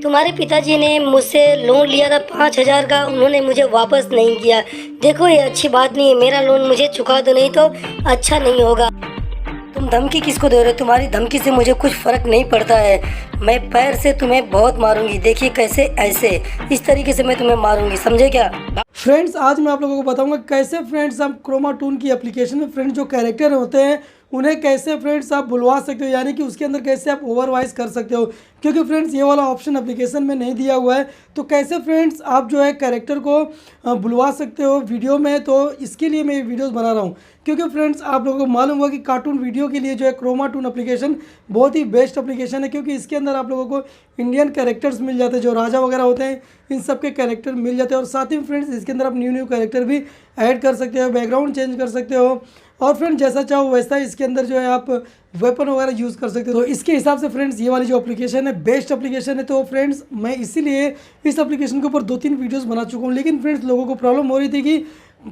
तुम्हारे पिताजी ने मुझसे लोन लिया था 5,000 का, उन्होंने मुझे वापस नहीं किया। देखो ये अच्छी बात नहीं है, मेरा लोन मुझे चुका दो, नहीं तो अच्छा नहीं होगा। तुम धमकी किसको दे रहे हो? तुम्हारी धमकी से मुझे कुछ फ़र्क नहीं पड़ता है। मैं पैर से तुम्हें बहुत मारूंगी, देखिए कैसे, ऐसे इस तरीके से मैं तुम्हें मारूंगी, समझे क्या? फ्रेंड्स आज मैं आप लोगों को बताऊंगा कैसे फ्रेंड्स आप क्रोमा टून की एप्लीकेशन में फ्रेंड्स जो कैरेक्टर होते हैं उन्हें कैसे फ्रेंड्स आप बुलवा सकते हो, यानी कि उसके अंदर कैसे आप ओवर वॉइस कर सकते हो, क्योंकि फ्रेंड्स ये वाला ऑप्शन एप्लीकेशन में नहीं दिया हुआ है। तो कैसे फ्रेंड्स आप जो है कैरेक्टर को बुलवा सकते हो वीडियो में, तो इसके लिए मैं ये वीडियोस बना रहा हूँ। क्योंकि फ्रेंड्स आप लोगों को मालूम होगा कि कार्टून वीडियो के लिए जो है क्रोमा टून एप्लीकेशन बहुत ही बेस्ट एप्लीकेशन है, क्योंकि इसके अंदर आप लोगों को इंडियन कैरेक्टर्स मिल जाते हैं, जो राजा वगैरह होते हैं इन सब के कैरेक्टर मिल जाते हैं। और साथ ही फ्रेंड्स इसके अंदर आप न्यू कैरेक्टर भी ऐड कर सकते हो, बैकग्राउंड चेंज कर सकते हो, और फ्रेंड्स जैसा चाहो वैसा इसके अंदर जो है आप वेपन वगैरह यूज़ कर सकते हो। तो इसके हिसाब से फ्रेंड्स ये वाली जो एप्लीकेशन है बेस्ट एप्लीकेशन है। तो फ्रेंड्स मैं इसीलिए इस एप्लीकेशन के ऊपर 2-3 वीडियोस बना चुका हूँ, लेकिन फ्रेंड्स लोगों को प्रॉब्लम हो रही थी कि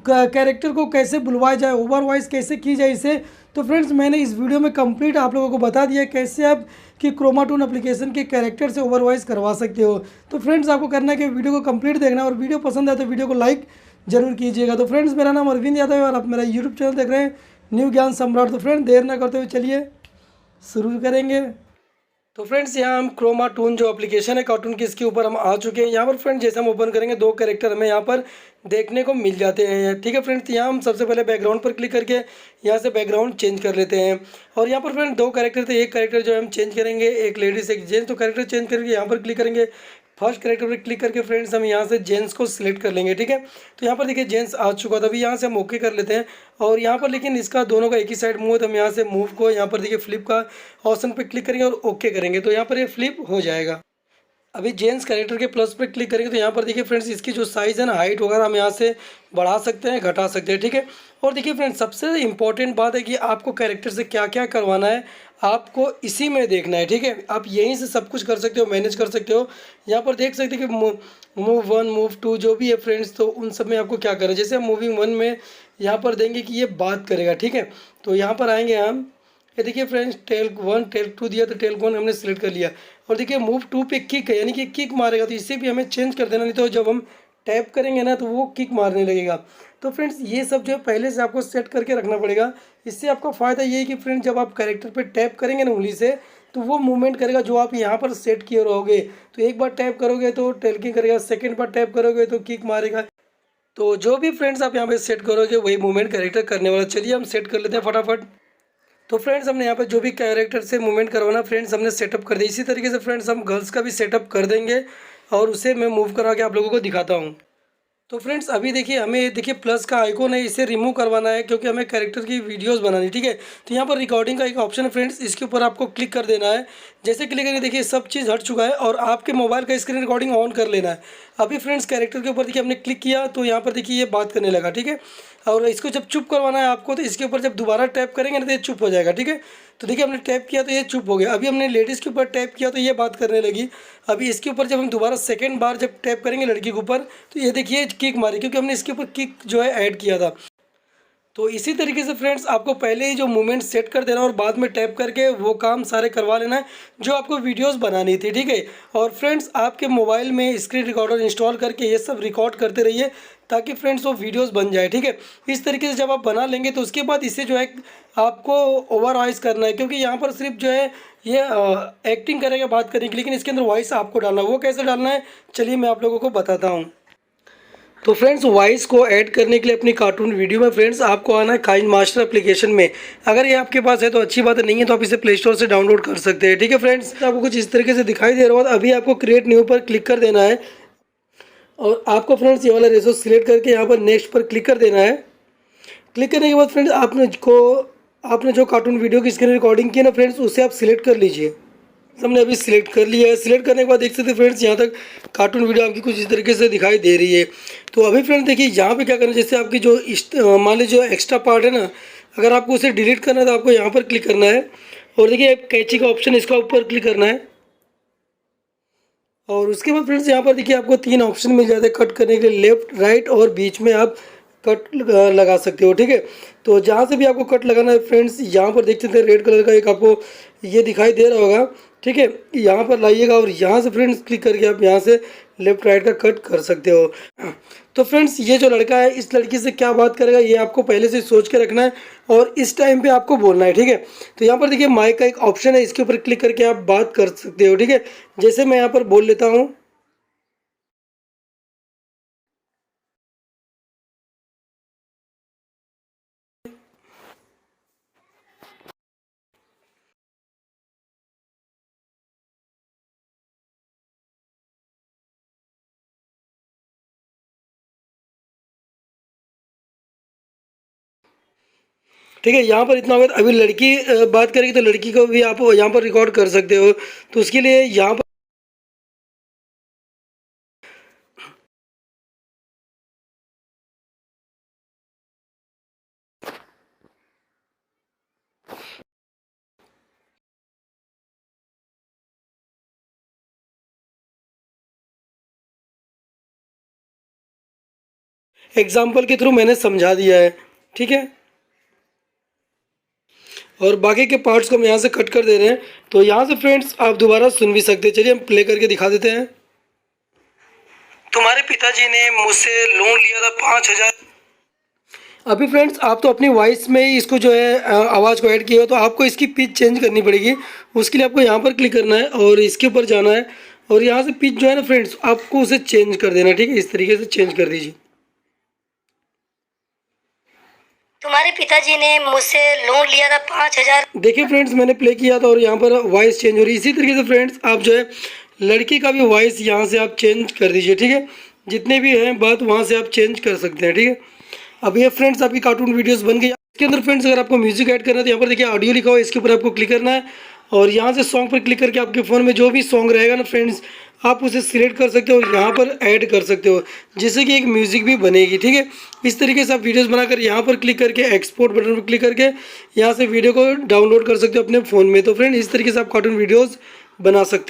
कैरेक्टर को कैसे बुलवाया जाए, ओवर वॉइस कैसे की जाए इसे। तो फ्रेंड्स मैंने इस वीडियो में कंप्लीट आप लोगों को बता दिया कैसे आप कि क्रोमा टून एप्लीकेशन के कैरेक्टर से ओवर वॉइस करवा सकते हो। तो फ्रेंड्स आपको करना है कि वीडियो को कंप्लीट देखना है, और वीडियो पसंद आए तो वीडियो को लाइक जरूर कीजिएगा। तो फ्रेंड्स मेरा नाम अरविंद यादव है और आप मेरा यूट्यूब चैनल देख रहे हैं न्यू ज्ञान सम्राट। तो फ्रेंड्स देर ना करते हुए चलिए शुरू करेंगे। तो फ्रेंड्स यहाँ हम क्रोमा टून जो एप्लीकेशन है कार्टून की, इसके ऊपर हम आ चुके हैं। यहाँ पर फ्रेंड्स जैसे हम ओपन करेंगे 2 कैरेक्टर हमें यहाँ पर देखने को मिल जाते हैं। ठीक है फ्रेंड्स, यहाँ हम सबसे पहले बैकग्राउंड पर क्लिक करके यहाँ से बैकग्राउंड चेंज कर लेते हैं। और यहाँ पर फ्रेंड्स 2 कैरेक्टर थे, एक कैरेक्टर जो हम चेंज करेंगे, एक लेडीज एक जेंट्स। तो कैरेक्टर चेंज करके यहाँ पर क्लिक करेंगे, फर्स्ट कैरेक्टर पर क्लिक करके फ्रेंड्स हम यहाँ से जेंट्स को सिलेक्ट कर लेंगे। ठीक है, तो यहाँ पर देखिए जेंट्स आ चुका था, अभी यहाँ से हम ओके कर लेते हैं। और यहाँ पर लेकिन इसका दोनों का एक ही साइड मुँह है, तो हम यहाँ से मूव को यहाँ पर देखिए फ्लिप का ऑप्शन पे क्लिक करेंगे और ओके करेंगे, तो यहाँ पर ये फ्लिप हो जाएगा। अभी जेंट्स कैरेक्टर के प्लस पे क्लिक करेंगे तो यहाँ पर देखिए फ्रेंड्स इसकी जो साइज़ है ना, हाइट वगैरह हम यहाँ से बढ़ा सकते हैं, घटा सकते हैं। ठीक है, और देखिए फ्रेंड्स सबसे इंपॉर्टेंट बात है कि आपको कैरेक्टर से क्या क्या करवाना है आपको इसी में देखना है। ठीक है, आप यहीं से सब कुछ कर सकते हो, मैनेज कर सकते हो। यहाँ पर देख सकते हैं कि मूव 1 मूव 2 जो भी है फ्रेंड्स, तो उन सब में आपको क्या करना है। जैसे हम मूविंग 1 में यहाँ पर देंगे कि ये बात करेगा। ठीक है, तो यहाँ पर आएंगे हम, ये देखिए फ्रेंड्स टेल 1 टेल 2 दिया, तो टेल 1 हमने सेलेक्ट कर लिया। और देखिए मूव 2 पे किक है, यानी कि किक मारेगा, तो इसे भी हमें चेंज कर देना, नहीं तो जब हम टैप करेंगे ना तो वो किक मारने लगेगा। तो फ्रेंड्स ये सब जो है पहले से आपको सेट करके रखना पड़ेगा। इससे आपका फ़ायदा ये है कि फ्रेंड्स जब आप कैरेक्टर पे टैप करेंगे ना उंगली से, तो वो मूवमेंट करेगा जो आप यहाँ पर सेट किए रहोगे। तो एक बार टैप करोगे तो टेल किक करेगा, सेकेंड बार टैप करोगे तो किक मारेगा। तो जो भी फ्रेंड्स आप यहाँ पर सेट करोगे वही मूवमेंट कैरेक्टर करने वाला। चलिए हम सेट कर लेते हैं फटाफट। तो फ्रेंड्स हमने यहाँ पर जो भी कैरेक्टर से मूवमेंट करवाना फ्रेंड्स हमने सेटअप कर दिया। इसी तरीके से फ्रेंड्स हम गर्ल्स का भी सेटअप कर देंगे और उसे मैं मूव करा के आप लोगों को दिखाता हूँ। तो फ्रेंड्स अभी देखिए हमें देखिए प्लस का आइकॉन है, इसे रिमूव करवाना है क्योंकि हमें कैरेक्टर की वीडियोस बनानी। ठीक है, तो यहाँ पर रिकॉर्डिंग का एक ऑप्शन है फ्रेंड्स, इसके ऊपर आपको क्लिक कर देना है। जैसे क्लिक करेंगे देखिए सब चीज़ हट चुका है और आपके मोबाइल का स्क्रीन रिकॉर्डिंग ऑन कर लेना है। अभी फ्रेंड्स कैरेक्टर के ऊपर देखिए हमने क्लिक किया तो यहाँ पर देखिए ये बात करने लगा। ठीक है, और इसको जब चुप करवाना है आपको तो इसके ऊपर जब दोबारा टैप करेंगे ना तो ये चुप हो जाएगा। ठीक है, तो देखिए हमने टैप किया तो ये चुप हो गया। अभी हमने लेडीज़ के ऊपर टैप किया तो ये बात करने लगी। अभी इसके ऊपर जब हम दोबारा सेकंड बार जब टैप करेंगे लड़की के ऊपर तो ये देखिए किक मारी, क्योंकि हमने इसके ऊपर किक जो है ऐड किया था। तो इसी तरीके से फ्रेंड्स आपको पहले ही जो मूवमेंट सेट कर देना और बाद में टैप करके वो काम सारे करवा लेना है जो आपको वीडियोस बनानी थी। ठीक है, और फ्रेंड्स आपके मोबाइल में स्क्रीन रिकॉर्डर इंस्टॉल करके ये सब रिकॉर्ड करते रहिए ताकि फ्रेंड्स वो वीडियोस बन जाए। ठीक है, इस तरीके से जब आप बना लेंगे तो उसके बाद इसे जो है आपको ओवर वॉइस करना है, क्योंकि यहाँ पर सिर्फ जो है ये एक्टिंग करेगा बात करने की, लेकिन इसके अंदर वॉइस आपको डालना है। वो कैसे डालना है चलिए मैं आप लोगों को बताता हूँ। तो फ्रेंड्स वॉइस को ऐड करने के लिए अपनी कार्टून वीडियो में फ्रेंड्स आपको आना है काइन मास्टर एप्लीकेशन में। अगर ये आपके पास है तो अच्छी बात है, नहीं है तो आप इसे प्ले स्टोर से डाउनलोड कर सकते हैं। ठीक है फ्रेंड्स, आपको कुछ इस तरीके से दिखाई दे रहा होगा। अभी आपको क्रिएट न्यू पर क्लिक कर देना है और आपको फ्रेंड्स ये वाला रेशो सिलेक्ट करके यहाँ पर नेक्स्ट पर क्लिक कर देना है। क्लिक करने के बाद फ्रेंड्स आपने जो कार्टून वीडियो की स्क्रीन रिकॉर्डिंग की है ना फ्रेंड्स, उसे आप सिलेक्ट कर लीजिए। हमने अभी सिलेक्ट कर लिया है। सिलेक्ट करने के बाद देख सकते हैं फ्रेंड्स यहाँ तक कार्टून वीडियो आपकी कुछ इस तरीके से दिखाई दे रही है। तो अभी फ्रेंड्स देखिए यहाँ पे क्या करना है, जैसे आपकी जो मान लीजिए जो एक्स्ट्रा पार्ट है ना, अगर आपको उसे डिलीट करना है तो आपको यहाँ पर क्लिक करना है और देखिए कैंची का ऑप्शन इसका ऊपर क्लिक करना है। और उसके बाद फ्रेंड्स यहाँ पर देखिए आपको 3 ऑप्शन मिल जाते हैं कट करने के लिए, लेफ्ट राइट और बीच में आप कट लगा सकते हो। ठीक है, तो जहाँ से भी आपको कट लगाना है फ्रेंड्स यहाँ पर देख सकते हैं रेड कलर का एक आपको ये दिखाई दे रहा होगा। ठीक है, यहाँ पर लाइएगा और यहाँ से फ्रेंड्स क्लिक करके आप यहाँ से लेफ्ट राइट का कट कर सकते हो। तो फ्रेंड्स ये जो लड़का है इस लड़की से क्या बात करेगा ये आपको पहले से सोच के रखना है और इस टाइम पे आपको बोलना है। ठीक है, तो यहाँ पर देखिए माइक का एक ऑप्शन है, इसके ऊपर क्लिक करके आप बात कर सकते हो। ठीक है, जैसे मैं यहाँ पर बोल लेता हूँ। ठीक है, यहाँ पर इतना होगा। अभी लड़की बात करेगी तो लड़की को भी आप यहाँ पर रिकॉर्ड कर सकते हो। तो उसके लिए यहाँ पर एग्जाम्पल के थ्रू मैंने समझा दिया है। ठीक है, और बाकी के पार्ट्स को हम यहाँ से कट कर दे रहे हैं। तो यहाँ से फ्रेंड्स आप दोबारा सुन भी सकते हैं। चलिए हम प्ले करके दिखा देते हैं। तुम्हारे पिताजी ने मुझसे लोन लिया था 5,000। अभी फ्रेंड्स आप तो अपनी वॉइस में ही इसको जो है आवाज़ को ऐड किया हो, तो आपको इसकी पिच चेंज करनी पड़ेगी। उसके लिए आपको यहाँ पर क्लिक करना है और इसके ऊपर जाना है और यहाँ से पिच जो है ना फ्रेंड्स आपको उसे चेंज कर देना है। ठीक है, इस तरीके से चेंज कर दीजिए। तुम्हारे पिताजी ने मुझसे लोन लिया था 5,000। देखिए फ्रेंड्स मैंने प्ले किया था और यहाँ पर वॉइस चेंज हो रही है। इसी तरीके से फ्रेंड्स आप जो है लड़की का भी वॉइस यहाँ से आप चेंज कर दीजिए। ठीक है, जितने भी हैं बात वहाँ से आप चेंज कर सकते हैं। ठीक है, अब ये फ्रेंड्स आपकी कार्टून वीडियोस बन गई। इसके अंदर फ्रेंड्स अगर आपको म्यूजिक ऐड करना है तो यहाँ पर देखिए ऑडियो लिखा हुआ है, इसके ऊपर आपको क्लिक करना है और यहाँ से सॉन्ग पर क्लिक करके आपके फ़ोन में जो भी सॉन्ग रहेगा ना फ्रेंड्स आप उसे सिलेक्ट कर सकते हो और यहाँ पर ऐड कर सकते हो, जिससे कि एक म्यूज़िक भी बनेगी। ठीक है, इस तरीके से आप वीडियोस बनाकर यहाँ पर क्लिक करके एक्सपोर्ट बटन पर क्लिक करके यहाँ से वीडियो को डाउनलोड कर सकते हो अपने फ़ोन में। तो फ्रेंड इस तरीके से आप कार्टून वीडियोज़ बना सकते हो।